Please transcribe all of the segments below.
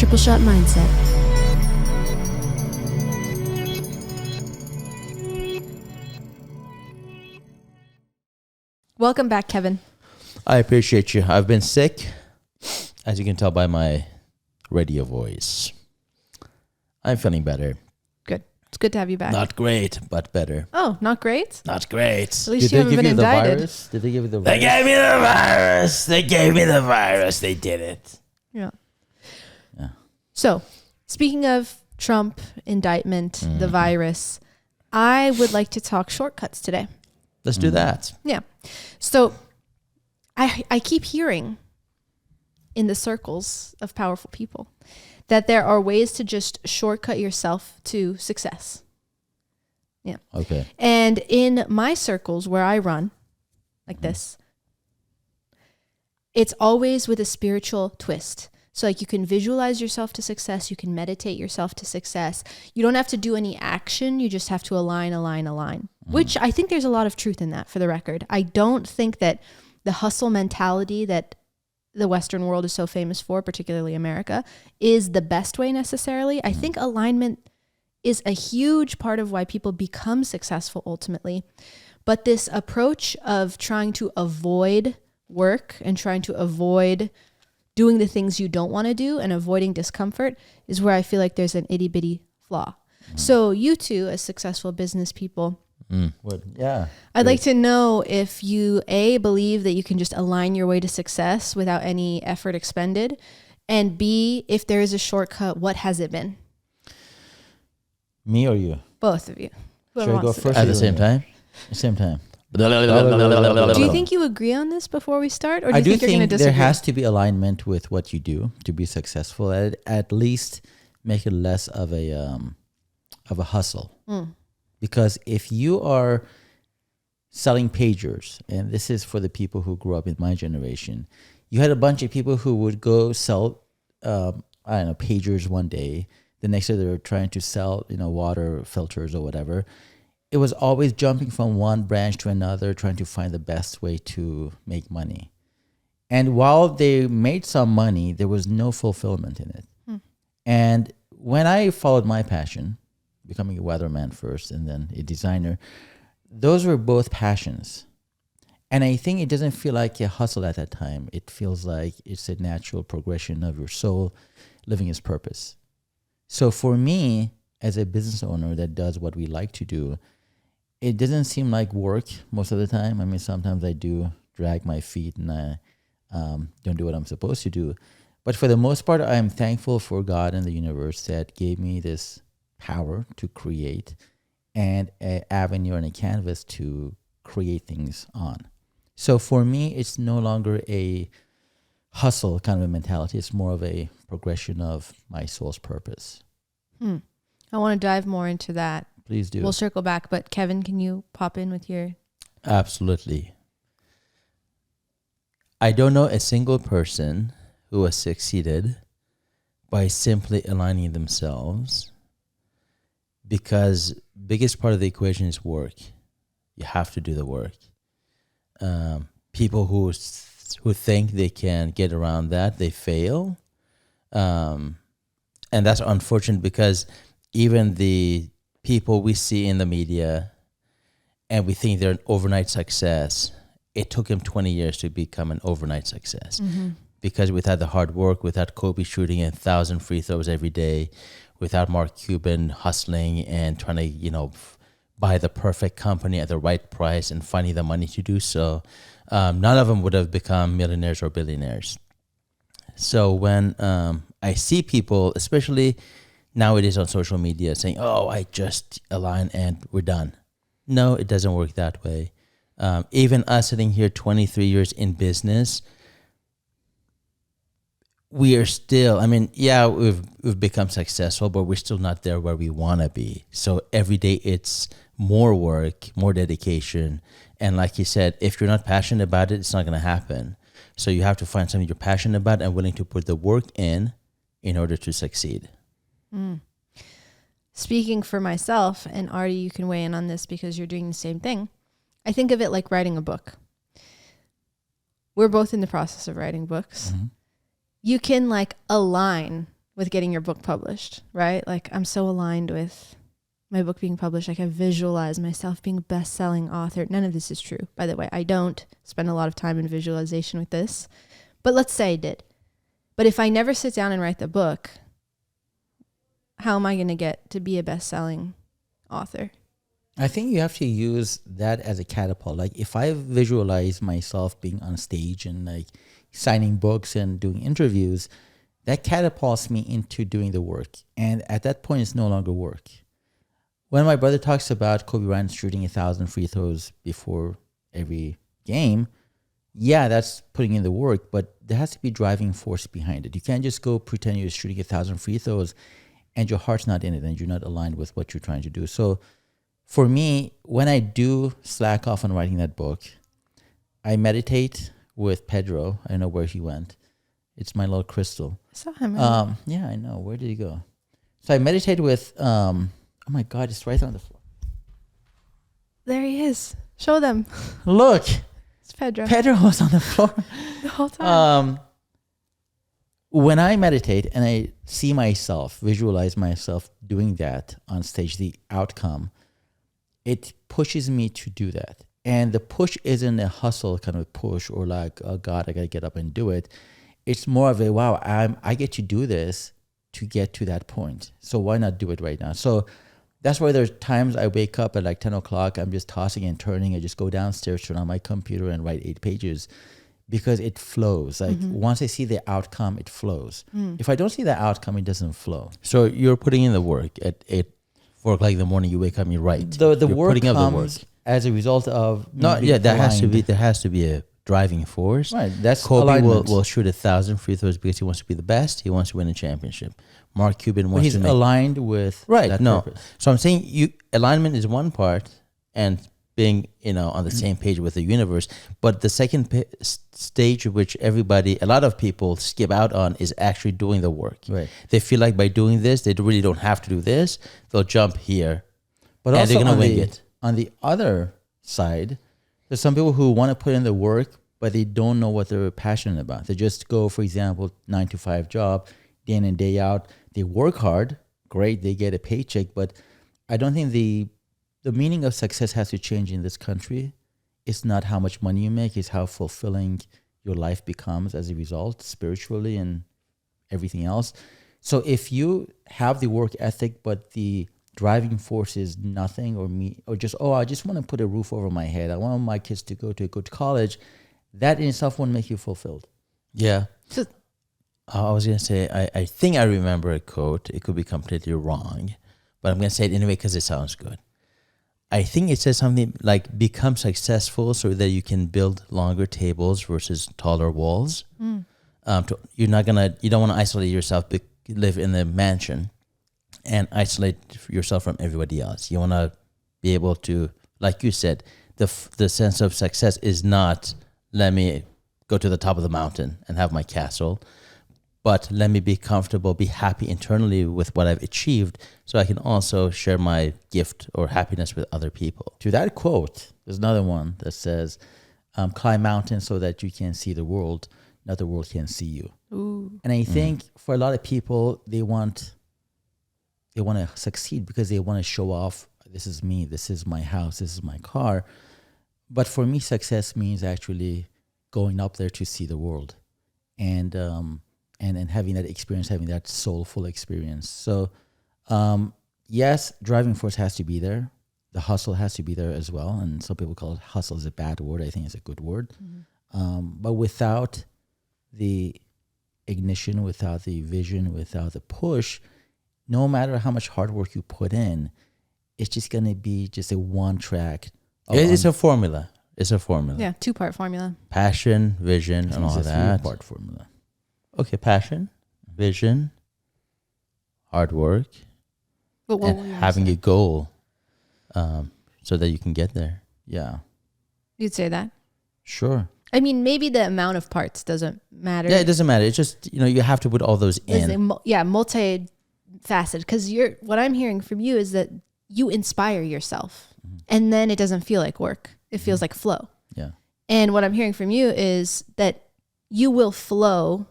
Triple Shot Mindset. Welcome back, Kevin. I appreciate you. I've been sick, as you can tell by my radio voice. I'm feeling better. Good. It's good to have you back. Not great, but better. Oh, not great? Not great. At least you haven't been indicted. Did they give you the virus? They gave me the virus. They gave me the virus. They did it. Yeah. Yeah. So, speaking of Trump, indictment, the virus, I would like to talk shortcuts today. Let's do that. Yeah. So, I keep hearing in the circles of powerful people that there are ways to just shortcut yourself to success. Yeah. Okay. And in my circles where I run, like this, it's always with a spiritual twist. So like you can visualize yourself to success. You can meditate yourself to success. You don't have to do any action. You just have to align, which I think there's a lot of truth in that, for the record. I don't think that the hustle mentality that the Western world is so famous for, particularly America, is the best way necessarily. I think alignment is a huge part of why people become successful ultimately. But this approach of trying to avoid work and trying to avoid doing the things you don't want to do and avoiding discomfort is where I feel like there's an itty bitty flaw. So you two, as successful business people, I'd like to know if you believe that you can just align your way to success without any effort expended, and B, if there is a shortcut, what has it been? Me or you? Both of you. Should I go first at the same time? Same time. Do you think you agree on this before we start, or do you think you're going to disagree? There has to be alignment with what you do to be successful. At least make it less of a hustle. Because if you are selling pagers, and this is for the people who grew up in my generation, you had a bunch of people who would go sell, pagers one day. The next day they were trying to sell, water filters or whatever. It was always jumping from one branch to another, trying to find the best way to make money. And while they made some money, there was no fulfillment in it. And when I followed my passion, becoming a weatherman first and then a designer, those were both passions. And I think it doesn't feel like a hustle at that time. It feels like it's a natural progression of your soul living its purpose. So for me, as a business owner that does what we like to do, it doesn't seem like work most of the time. I mean, sometimes I do drag my feet and I don't do what I'm supposed to do. But for the most part, I am thankful for God and the universe that gave me this power to create and an avenue and a canvas to create things on. So for me, it's no longer a hustle kind of a mentality. It's more of a progression of my soul's purpose. I want to dive more into that. Please do. We'll circle back, but Kevin, can you pop in with your... Absolutely. I don't know a single person who has succeeded by simply aligning themselves, because biggest part of the equation is work. You have to do the work. People who think they can get around that, they fail. And that's unfortunate, because even the people we see in the media and we think they're an overnight success, it took them 20 years to become an overnight success. Because without the hard work, without Kobe shooting 1,000 free throws every day, without Mark Cuban hustling and trying to, buy the perfect company at the right price and finding the money to do so, none of them would have become millionaires or billionaires. So when I see people, especially nowadays on social media, saying, oh, I just align and we're done. No, it doesn't work that way. Even us sitting here 23 years in business, we are still, we've become successful, but we're still not there where we want to be. So every day it's more work, more dedication. And like you said, if you're not passionate about it, it's not going to happen. So you have to find something you're passionate about and willing to put the work in order to succeed. Speaking for myself, and Artie, you can weigh in on this because you're doing the same thing. I think of it like writing a book. We're both in the process of writing books. You can align with getting your book published, right? Like I'm so aligned with my book being published. Like I visualize myself being a best-selling author. None of this is true, by the way. I don't spend a lot of time in visualization with this, but let's say I did. But if I never sit down and write the book, how am I going to get to be a best-selling author? I think you have to use that as a catapult. Like if I visualize myself being on stage and like signing books and doing interviews, that catapults me into doing the work. And at that point, it's no longer work. When my brother talks about Kobe Bryant shooting 1,000 free throws before every game, yeah, that's putting in the work, but there has to be driving force behind it. You can't just go pretend you're shooting 1,000 free throws and your heart's not in it and you're not aligned with what you're trying to do. So for me, when I do slack off on writing that book, I meditate with Pedro. I don't know where he went. It's my little crystal. I saw him. Yeah, I know. Where did he go? So I meditate with... oh my God, it's right on the floor. There he is. Show them. Look. It's Pedro. Pedro was on the floor. The whole time. When I meditate and I see myself, visualize myself doing that on stage, the outcome, it pushes me to do that. And the push isn't a hustle kind of push or like, oh God, I got to get up and do it. It's more of a, wow, I get to do this to get to that point. So why not do it right now? So that's why there's times I wake up at like 10 o'clock, I'm just tossing and turning. I just go downstairs, turn on my computer and write 8 pages because it flows. Like once I see the outcome, it flows. If I don't see the outcome, it doesn't flow. So you're putting in the work at 4 o'clock in the morning. You wake up and you write. The You're work putting up the comes work. as a result of No, being yeah, there has aligned. to be a driving force. Right, that's Kobe alignment. will shoot 1,000 free throws because he wants to be the best. He wants to win a championship. Mark Cuban But wants he's to make aligned with right. that No, purpose. so I'm saying alignment is one part, and being on the same page with the universe. But the second stage, which a lot of people skip out on, is actually doing the work. Right. They feel like by doing this, they really don't have to do this. They'll jump here, But and also they're gonna on wing the, it. on the other side, there's some people who want to put in the work, but they don't know what they're passionate about. They just go, for example, 9-to-5 job, day in and day out. They work hard, great, they get a paycheck, but I don't think the meaning of success has to change in this country. It's not how much money you make, it's how fulfilling your life becomes as a result, spiritually and everything else. So if you have the work ethic, but the driving force is nothing, or just, I just want to put a roof over my head, I want my kids to go to a good college, that in itself won't make you fulfilled. Yeah. So- I was going to say, I think I remember a quote. It could be completely wrong, but I'm going to say it anyway because it sounds good. I think it says something like, become successful so that you can build longer tables versus taller walls. You don't want to isolate yourself, live in a mansion and isolate yourself from everybody else. You want to be able to, like you said, the sense of success is not, let me go to the top of the mountain and have my castle, but let me be comfortable, be happy internally with what I've achieved so I can also share my gift or happiness with other people. To that quote, there's another one that says, climb mountains so that you can see the world, not the world can see you. Ooh. And I think for a lot of people, they want to succeed because they want to show off, this is me, this is my house, this is my car. But for me, success means actually going up there to see the world and having that experience, having that soulful experience. So yes, driving force has to be there. The hustle has to be there as well. And some people call it hustle is a bad word. I think it's a good word. But without the ignition, without the vision, without the push, no matter how much hard work you put in, it's just going to be just a one track. It's a formula. It's a formula. Yeah, 2-part formula. Passion, vision, and all It's a that. 3-part formula. Okay, passion, vision, hard work, But what and having a goal so that you can get there. Yeah, You'd say that? sure. I mean, maybe the amount of parts doesn't matter. Yeah, it doesn't matter. It's just, you have to put all those It's in. multifaceted. Because what I'm hearing from you is that you inspire yourself, and then it doesn't feel like work. It feels like flow. Yeah. And what I'm hearing from you is that you will flow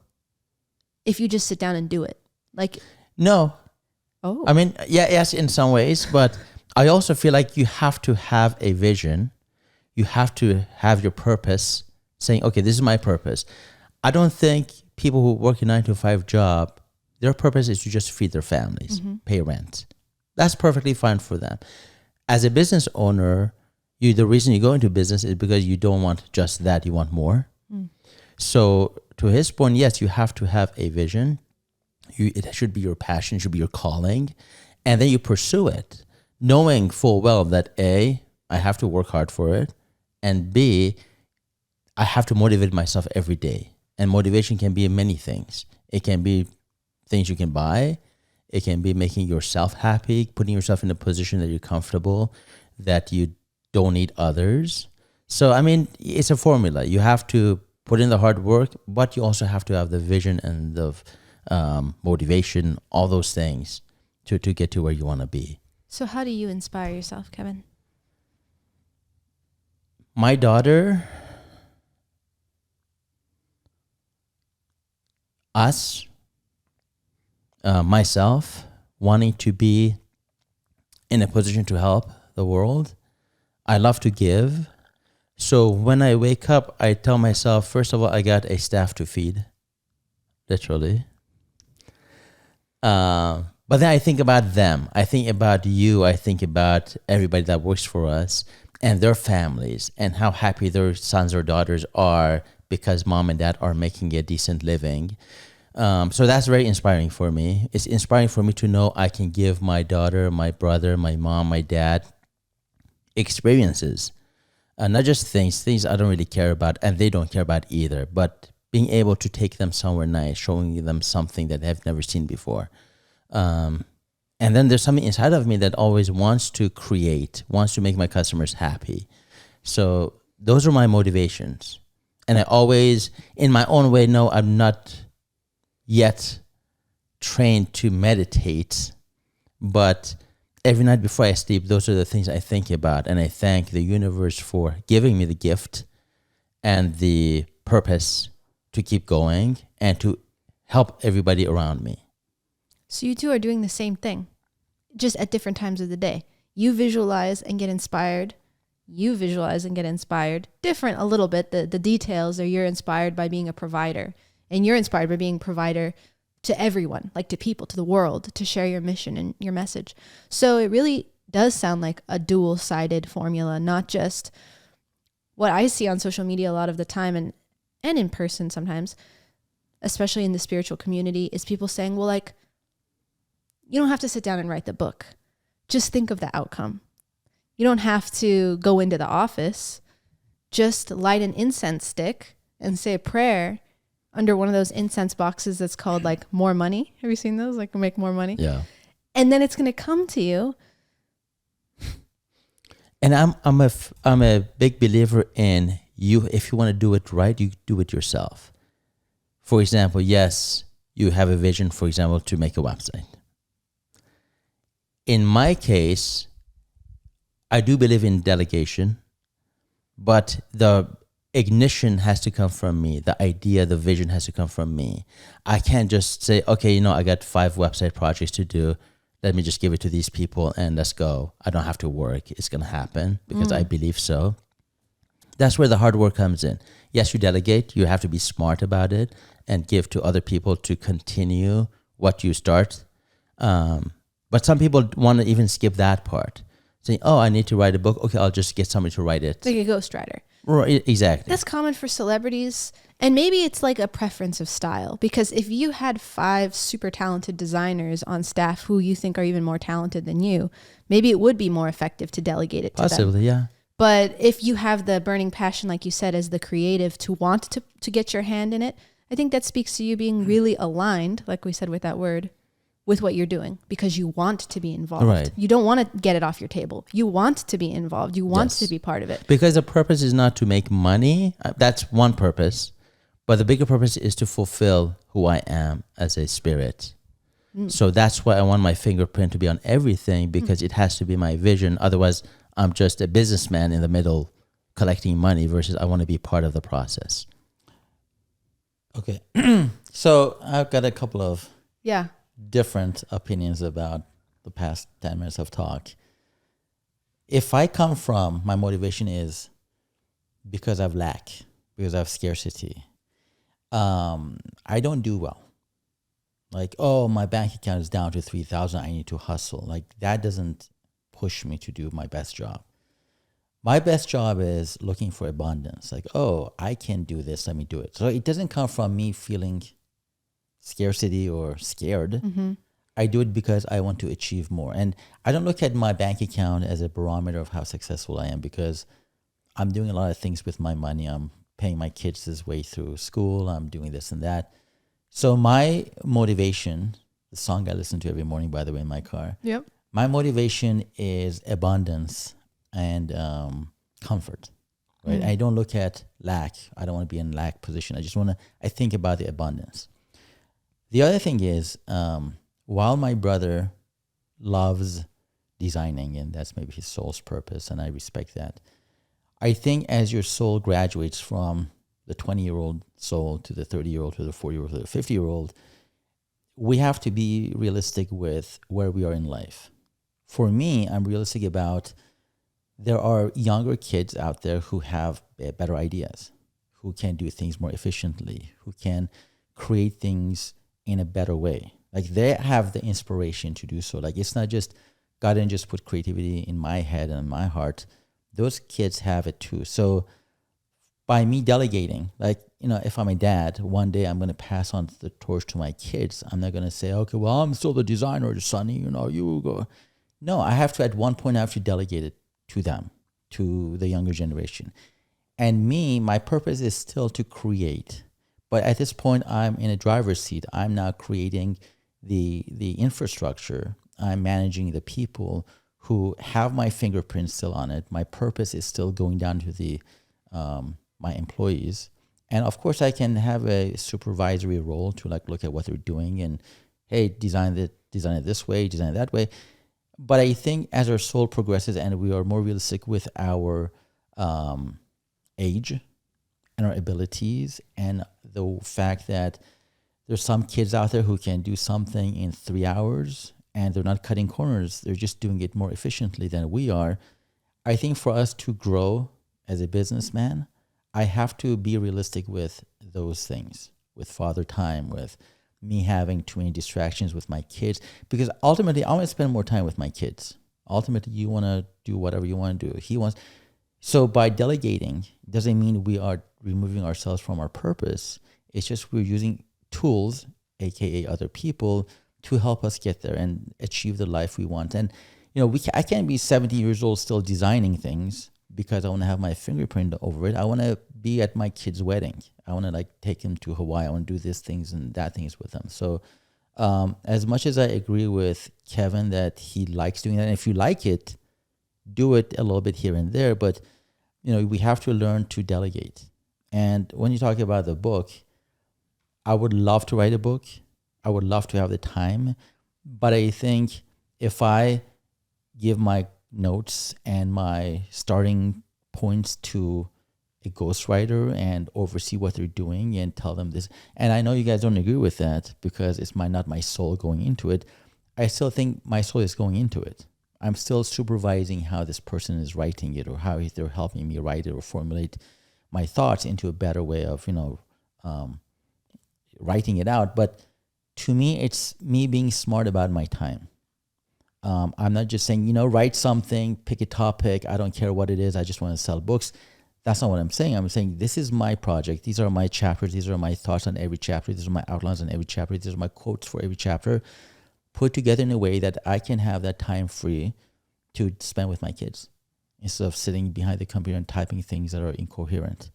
if you just sit down and do it. Like, No, oh, I mean, yeah, yes, in some ways, but I also feel like you have to have a vision. You have to have your purpose, saying, okay, this is my purpose. I don't think people who work a 9 to 5 job, their purpose is to just feed their families, pay rent. That's perfectly fine for them. As a business owner, the reason you go into business is because you don't want just that, you want more. So to his point, yes, you have to have a vision. It should be your passion, it should be your calling, and then you pursue it, knowing full well that A, I have to work hard for it, and B, I have to motivate myself every day. And motivation can be many things. It can be things you can buy. It can be making yourself happy, putting yourself in a position that you're comfortable, that you don't need others. So, I mean, it's a formula. You have to put in the hard work, but you also have to have the vision and the motivation, all those things to get to where you want to be. so how do you inspire yourself, Kevin? My daughter, us, myself, wanting to be in a position to help the world. I love to give. So when I wake up, I tell myself, first of all, I got a staff to feed, literally. But then I think about them. I think about you. I think about everybody that works for us and their families and how happy their sons or daughters are because mom and dad are making a decent living. So that's very inspiring for me. It's inspiring for me to know I can give my daughter, my brother, my mom, my dad experiences. Not just things I don't really care about and they don't care about either, but being able to take them somewhere nice, showing them something that they've never seen before. And then there's something inside of me that always wants to create, wants to make my customers happy. So those are my motivations. And I always, in my own way, know I'm not yet trained to meditate, but every night before I sleep, those are the things I think about. And I thank the universe for giving me the gift and the purpose to keep going and to help everybody around me. So you two are doing the same thing, just at different times of the day. You visualize and get inspired. You visualize and get inspired. Different a little bit. The details are you're inspired by being a provider. And you're inspired by being a provider to everyone, like to people, to the world, to share your mission and your message. So it really does sound like a dual-sided formula, not just what I see on social media a lot of the time and in person sometimes, especially in the spiritual community, is people saying, well, like, you don't have to sit down and write the book. Just think of the outcome. You don't have to go into the office. Just light an incense stick and say a prayer under one of those incense boxes that's called like more money. Have you seen those? Like make more money. Yeah. And then it's going to come to you. And I'm a big believer in you. If you want to do it right, you do it yourself. For example, yes, you have a vision, for example, to make a website. In my case, I do believe in delegation, but the ignition has to come from me. The idea, the vision has to come from me. I can't just say, okay, I got 5 website projects to do. Let me just give it to these people and let's go. I don't have to work. It's going to happen because I believe so. That's where the hard work comes in. Yes, you delegate. You have to be smart about it and give to other people to continue what you start. But some people want to even skip that part. Saying, oh, I need to write a book. Okay, I'll just get somebody to write it. Like a ghostwriter. Right, exactly. That's common for celebrities. And maybe it's like a preference of style. Because if you had 5 super talented designers on staff who you think are even more talented than you, maybe it would be more effective to delegate it to them. Possibly, yeah. But if you have the burning passion, like you said, as the creative to want to get your hand in it, I think that speaks to you being really aligned, like we said with that word, with what you're doing because you want to be involved. Right. You don't want to get it off your table. You want to be involved. You want to be part of it. Because the purpose is not to make money. That's one purpose. But the bigger purpose is to fulfill who I am as a spirit. So that's why I want my fingerprint to be on everything because it has to be my vision. Otherwise, I'm just a businessman in the middle collecting money versus I want to be part of the process. Okay. So I've got a couple of different opinions about the past 10 minutes of talk. If I come from, my motivation is because of lack, because of scarcity, I don't do well. Like, oh, my bank account is down to 3,000. I need to hustle. Like, that doesn't push me to do my best job. My best job is looking for abundance. Like, oh, I can do this. Let me do it. So it doesn't come from me feeling scarcity or scared. Mm-hmm. I do it because I want to achieve more. And I don't look at my bank account as a barometer of how successful I am, because I'm doing a lot of things with my money. I'm paying my kids' way through school. I'm doing this and that. So my motivation, the song I listen to every morning, by the way, in my car, Yep. my motivation is abundance and comfort, right? I don't look at lack. I don't want to be in lack position. I think about the abundance. The other thing is, while my brother loves designing, and that's maybe his soul's purpose, and I respect that, I think as your soul graduates from the 20-year-old soul to the 30-year-old to the 40-year-old to the 50-year-old, we have to be realistic with where we are in life. For me, I'm realistic about there are younger kids out there who have better ideas, who can do things more efficiently, who can create things in a better way. Like, they have the inspiration to do so. Like, it's not just, God didn't just put creativity in my head and in my heart. Those kids have it too. So by me delegating, like, if I'm a dad, one day I'm going to pass on the torch to my kids. I'm not going to say, okay, well, I'm still the designer, Sonny, you go. No, at one point I have to delegate it to them, to the younger generation. And my purpose is still to create. But at this point, I'm in a driver's seat. I'm now creating the infrastructure. I'm managing the people who have my fingerprints still on it. My purpose is still going down to the my employees. And of course, I can have a supervisory role to look at what they're doing and, hey, design it this way, design it that way. But I think as our soul progresses and we are more realistic with our age and our abilities, and the fact that there's some kids out there who can do something in 3 hours and they're not cutting corners, they're just doing it more efficiently than we are. I think for us to grow as a businessman, I have to be realistic with those things, with father time, with me having too many distractions with my kids, because ultimately I want to spend more time with my kids. Ultimately, you want to do whatever you want to do. So by delegating, doesn't mean we are removing ourselves from our purpose. It's just we're using tools, aka other people, to help us get there and achieve the life we want. And I can't be 70 years old still designing things because I want to have my fingerprint over it. I want to be at my kid's wedding. I want to take him to Hawaii. I want to do these things and that things with them. So as much as I agree with Kevin that he likes doing that, and if you like it, do it a little bit here and there. But we have to learn to delegate. And when you talk about the book, I would love to write a book. I would love to have the time. But I think if I give my notes and my starting points to a ghostwriter and oversee what they're doing and tell them this, and I know you guys don't agree with that because it's not my soul going into it, I still think my soul is going into it. I'm still supervising how this person is writing it, or how they're helping me write it or formulate my thoughts into a better way of writing it out. But to me, it's me being smart about my time. I'm not just saying, write something, pick a topic. I don't care what it is. I just want to sell books. That's not what I'm saying. I'm saying this is my project. These are my chapters. These are my thoughts on every chapter. These are my outlines on every chapter. These are my quotes for every chapter, put together in a way that I can have that time free to spend with my kids instead of sitting behind the computer and typing things that are incoherent.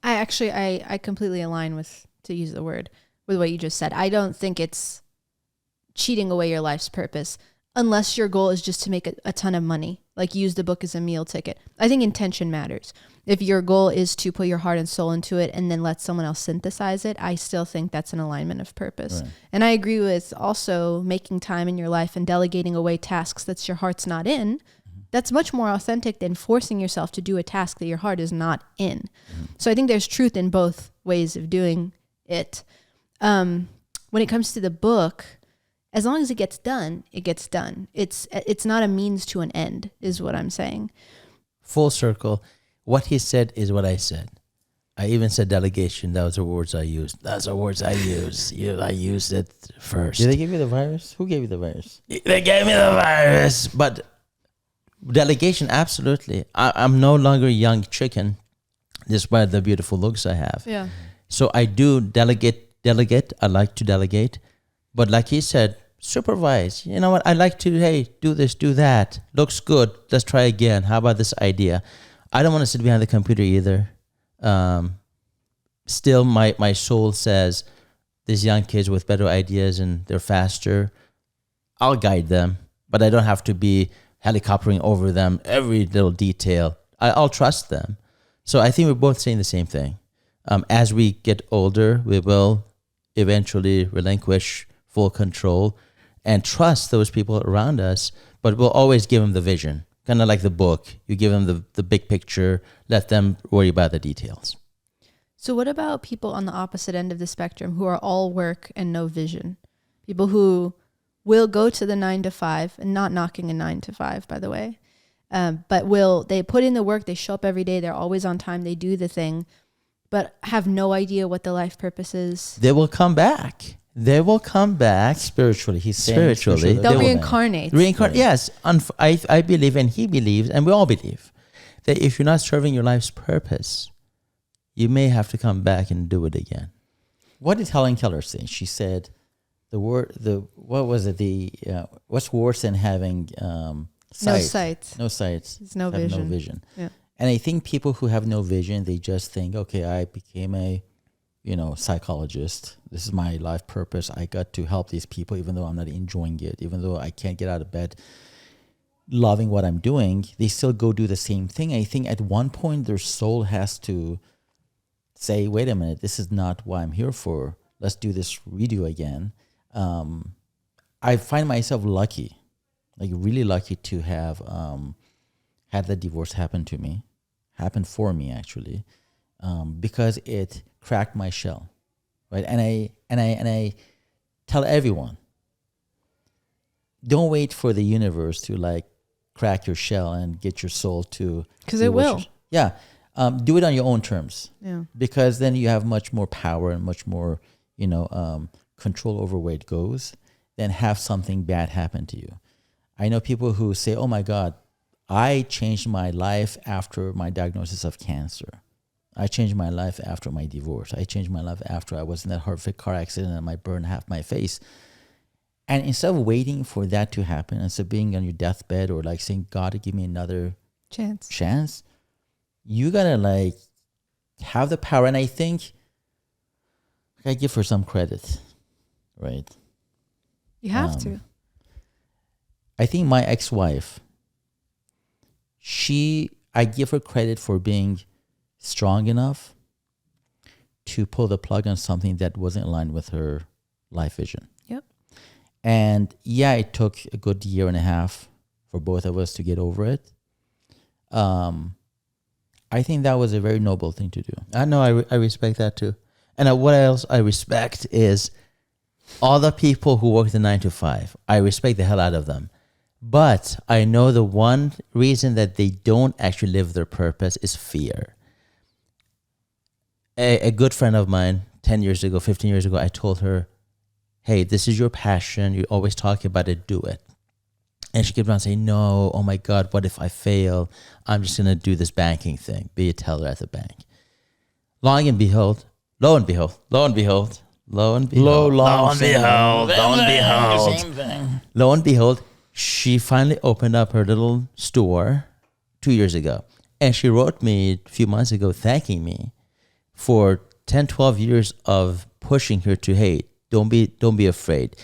I completely align with, to use the word, with what you just said. I don't think it's cheating away your life's purpose unless your goal is just to make a ton of money, like use the book as a meal ticket. I think intention matters. If your goal is to put your heart and soul into it and then let someone else synthesize it, I still think that's an alignment of purpose. Right. And I agree with also making time in your life and delegating away tasks that your heart's not in. That's much more authentic than forcing yourself to do a task that your heart is not in. So I think there's truth in both ways of doing it. when it comes to the book, as long as it gets done, it gets done. It's not a means to an end, is what I'm saying. Full circle. What he said is what I said. I even said delegation. That was the words I used. That's the words I used. I used it first. Did they give you the virus? Who gave you the virus? They gave me the virus. But delegation, absolutely. I'm no longer a young chicken, despite the beautiful looks I have. Yeah. So I do delegate. I like to delegate. But like he said, supervise. You know what? I like to, hey, do this, do that. Looks good. Let's try again. How about this idea? I don't want to sit behind the computer either. Still, my soul says these young kids with better ideas and they're faster. I'll guide them, but I don't have to be helicoptering over them every little detail. I'll trust them. So I think we're both saying the same thing. As we get older, we will eventually relinquish full control and trust those people around us, but we'll always give them the vision. Kind of like the book. You give them the big picture, let them worry about the details. So what about people on the opposite end of the spectrum who are all work and no vision? People who will go to the 9 to 5, and not knocking a 9 to 5, by the way, but they put in the work, they show up every day, they're always on time, they do the thing, but have no idea what the life purpose is. They will come back. They will come back Spiritually. He's saying spiritually. They'll reincarnate. Yes. I believe, and he believes, and we all believe, that if you're not serving your life's purpose, you may have to come back and do it again. What did Helen Keller say? She said, what's worse than having sight? No sights. There's no vision. No vision. Yeah. And I think people who have no vision, they just think, okay, I became a psychologist. This is my life purpose. I got to help these people, even though I'm not enjoying it, even though I can't get out of bed loving what I'm doing, they still go do the same thing. I think at one point their soul has to say, wait a minute, this is not what I'm here for. Let's do this redo again. I find myself lucky, like really lucky to have had the divorce happen for me actually, because it cracked my shell, right? And I tell everyone, don't wait for the universe to like crack your shell and get your soul to, because it will. Do it on your own terms. Yeah. Because then you have much more power and much more, control over where it goes than have something bad happen to you. I know people who say, oh my God, I changed my life after my diagnosis of cancer. I changed my life after my divorce. I changed my life after I was in that horrific car accident and I burned half my face. And instead of waiting for that to happen, instead of being on your deathbed or like saying, God, give me another chance, you gotta like have the power. And I think I give her some credit, right? You have to. I think my ex-wife, I give her credit for being strong enough to pull the plug on something that wasn't aligned with her life vision. Yep. And yeah, it took a good year and a half for both of us to get over it. I think that was a very noble thing to do. I know, I respect that too. And what else I respect is all the people who work the 9 to 5. I respect the hell out of them. But I know the one reason that they don't actually live their purpose is fear. A good friend of mine, 10 years ago, 15 years ago, I told her, hey, this is your passion. You always talk about it, do it. And she kept on saying, no, oh my God, what if I fail? I'm just going to do this banking thing, be a teller at the bank. Lo and behold, she finally opened up her little store 2 years ago. And she wrote me a few months ago thanking me for 10, 12 years of pushing her to, hey, don't be afraid.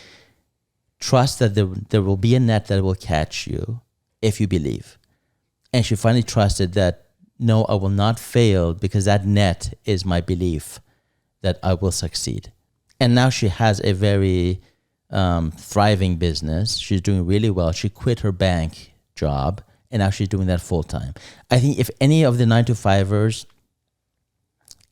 Trust that there will be a net that will catch you if you believe. And she finally trusted that, no, I will not fail because that net is my belief that I will succeed. And now she has a very thriving business. She's doing really well. She quit her bank job and now she's doing that full time. I think if any of the 9 to 5ers,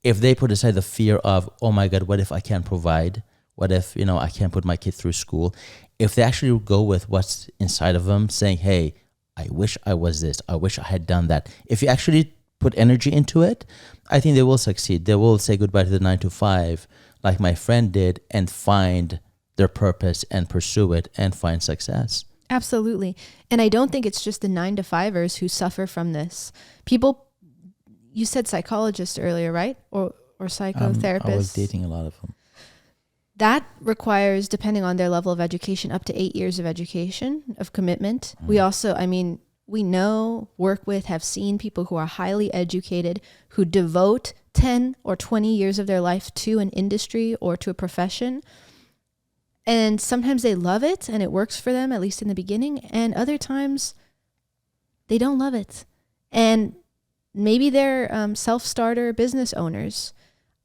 if they put aside the fear of, oh my God, what if I can't provide? What if, I can't put my kid through school? If they actually go with what's inside of them, saying, hey, I wish I was this, I wish I had done that. If you actually put energy into it, I think they will succeed. They will say goodbye to the 9 to 5, like my friend did, and find their purpose and pursue it and find success. Absolutely. And I don't think it's just the 9 to 5ers who suffer from this. People, you said psychologists earlier, right? Or psychotherapists. I was dating a lot of them. That requires, depending on their level of education, up to 8 years of education, of commitment. We also, we know, work with, have seen people who are highly educated who devote 10 or 20 years of their life to an industry or to a profession. And sometimes they love it and it works for them, at least in the beginning. And other times they don't love it. And maybe they're self-starter business owners.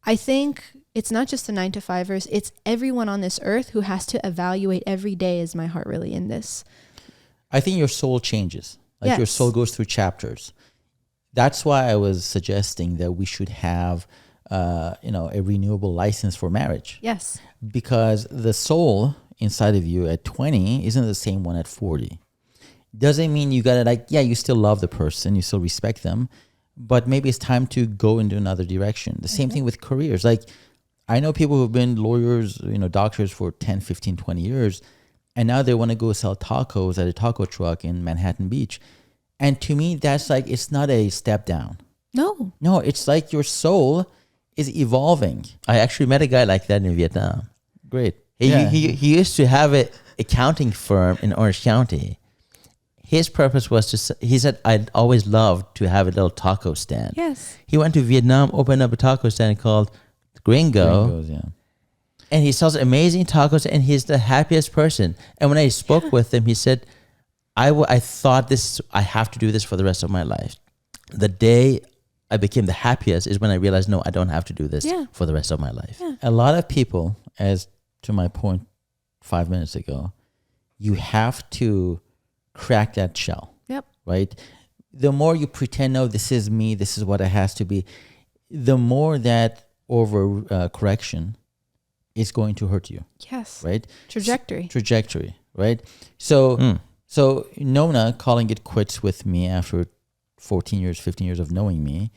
I think it's not just the 9 to 5ers. It's everyone on this earth who has to evaluate every day, is my heart really in this? I think your soul changes. Like your soul goes through chapters. That's why I was suggesting that we should have, a renewable license for marriage. Yes. Because the soul inside of you at 20 isn't the same one at 40. Doesn't mean you gotta you still love the person, you still respect them, but maybe it's time to go into another direction. The same thing with careers. Like I know people who've been lawyers, doctors for 10, 15, 20 years, and now they want to go sell tacos at a taco truck in Manhattan Beach. And to me, that's it's not a step down. No, it's like your soul is evolving. I actually met a guy like that in Vietnam. Great. He used to have an accounting firm in Orange County. His purpose was he said, I'd always loved to have a little taco stand. Yes. He went to Vietnam, opened up a taco stand called Gringo. Gringos, yeah. And he sells amazing tacos and he's the happiest person. And when I spoke with him, he said, I thought I have to do this for the rest of my life. The day I became the happiest is when I realized, no, I don't have to do this for the rest of my life. Yeah. A lot of people, as to my point 5 minutes ago, you have to crack that shell. Yep. Right? The more you pretend, no, this is me, this is what it has to be, the more that over correction is going to hurt you. Yes. Right? Trajectory. Right? So Nona calling it quits with me after 14 years, 15 years of knowing me,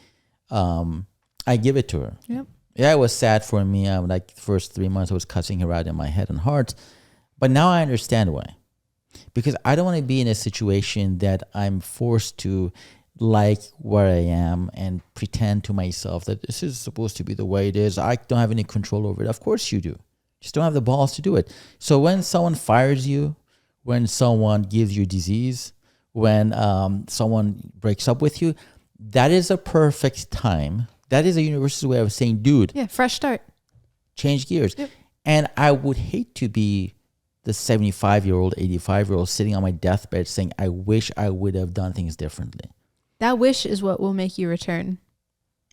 I give it to her. Yep. Yeah, it was sad for me. The first 3 months I was cussing her out in my head and heart. But now I understand why. Because I don't want to be in a situation that I'm forced to like where I am and pretend to myself that this is supposed to be the way it is. I don't have any control over it. Of course you do. Just don't have the balls to do it. So when someone fires you, when someone gives you disease, when someone breaks up with you, that is a perfect time. That is a universal way of saying, dude. Yeah, fresh start. Change gears. Yep. And I would hate to be the 75-year-old, 85-year-old sitting on my deathbed saying, I wish I would have done things differently. That wish is what will make you return.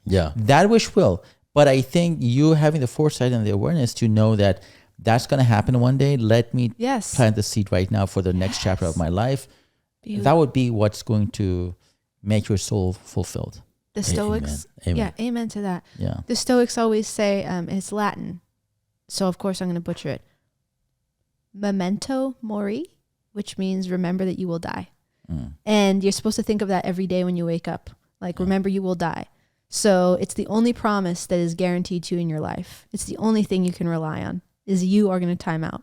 Yeah. That wish will. But I think you having the foresight and the awareness to know that that's going to happen one day. Let me plant the seed right now for the next chapter of my life. Beautiful. That would be what's going to make your soul fulfilled. The Stoics. Amen. Yeah, amen to that. Yeah. The Stoics always say, it's Latin, so of course I'm going to butcher it. Memento mori, which means remember that you will die. And you're supposed to think of that every day when you wake up. Remember you will die. So it's the only promise that is guaranteed to you in your life. It's the only thing you can rely on, is you are going to time out.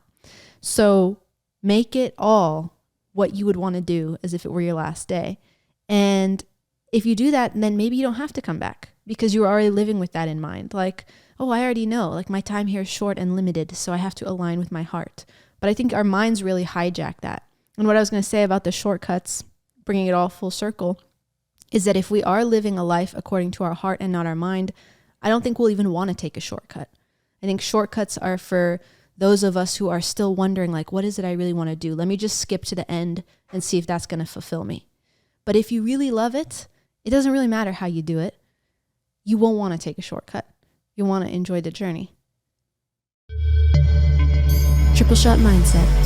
So make it all what you would want to do as if it were your last day. And if you do that, then maybe you don't have to come back because you're already living with that in mind. I already know, my time here is short and limited, so I have to align with my heart. But I think our minds really hijack that. And what I was going to say about the shortcuts, bringing it all full circle, is that if we are living a life according to our heart and not our mind, I don't think we'll even want to take a shortcut. I think shortcuts are for those of us who are still wondering, what is it I really want to do? Let me just skip to the end and see if that's going to fulfill me. But if you really love it, it doesn't really matter how you do it. You won't want to take a shortcut. You want to enjoy the journey. Triple Shot Mindset.